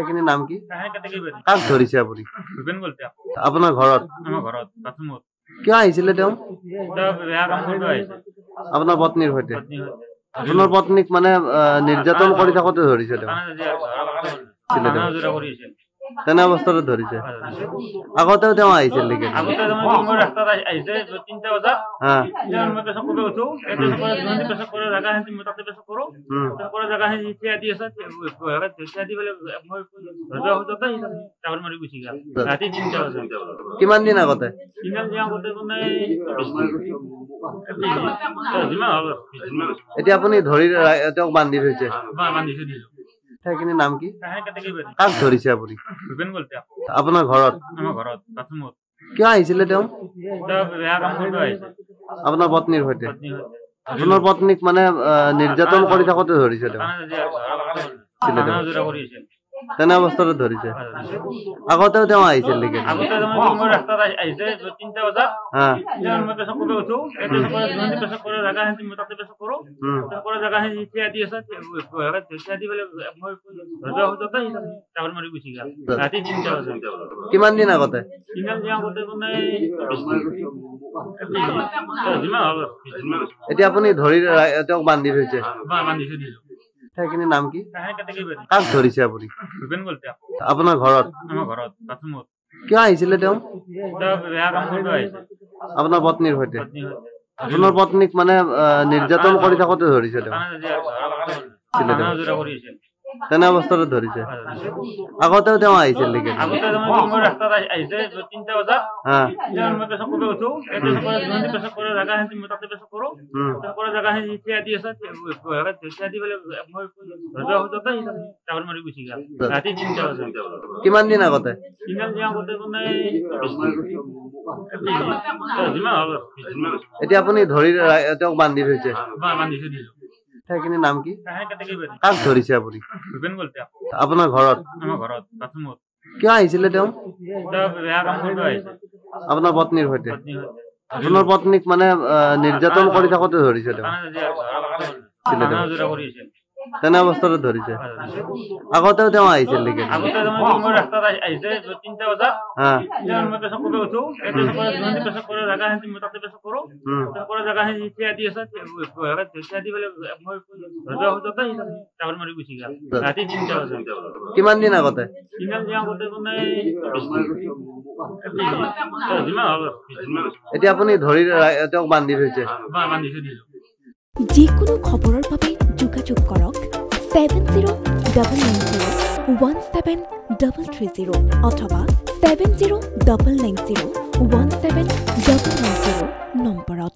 ঠাইখিনিৰ নাম কি? কাক ধৰিছে আপুনি? আপোনাৰ ঘৰত? কিয় আহিছিলে তেওঁ? আপোনাৰ পত্নীৰ সৈতে? আপোনাৰ পত্নীক মানে নিৰ্যাতন কৰি থাকোতে ধৰিছে তেওঁ? তেনে অৱস্থাতে ধৰিছে? আগতেও তেওঁ আহিছিল নেকি? কিমান দিন আগতে? এতিয়া আপুনি ধৰি তেওঁক বান্ধি থৈছে? ঠাইখিনিৰ নাম কি? কাক ধৰিছে আপুনি? আপোনাৰ ঘৰত? কিয় আহিছিলে তেওঁ? আপোনাৰ পত্নীৰ সৈতে? আপোনাৰ পত্নীক মানে নিৰ্যাতন কৰি থাকোতে ধৰিছে তেওঁ? তেনে অৱস্থাতে ধৰিছে? আগতেও তেওঁ আহিছিল নেকি? কিমান দিন আগতে? এতিয়া আপুনি ধৰি তেওঁক বান্ধি থৈছে? ঠাইখিনিৰ নাম কি? কাক ধৰিছে আপুনি? আপোনাৰ ঘৰত? কিয় আহিছিলে তেওঁ? আপোনাৰ পত্নীৰ সৈতে? আপোনাৰ পত্নীক মানে নিৰ্যাতন কৰি থাকোতে ধৰিছে তেওঁ? তেনে অৱস্থাতে ধৰিছে? আগতেও তেওঁ আহিছিল নেকি? কিমান দিন আগতে? এতিয়া আপুনি ধৰি তেওঁক বান্ধি থৈছে? ঠাইখিনিৰ নাম কি? কাক ধৰিছে আপুনি? আপোনাৰ ঘৰত? কিয় আহিছিলে তেওঁ? আপোনাৰ পত্নীৰ সৈতে? আপোনাৰ পত্নীক মানে নিৰ্যাতন কৰি থাকোতে ধৰিছে তেওঁ? তেনে অৱস্থাতে ধৰিছে? আগতেও তেওঁ আহিছিল নেকি? কিমান দিন আগতে? এতিয়া আপুনি ধৰি তেওঁক বান্ধি থৈছে? যিকোনো খবৰৰ বাবে যোগাযোগ কৰক 7099017330 অথবা 7099017390 নম্বৰত।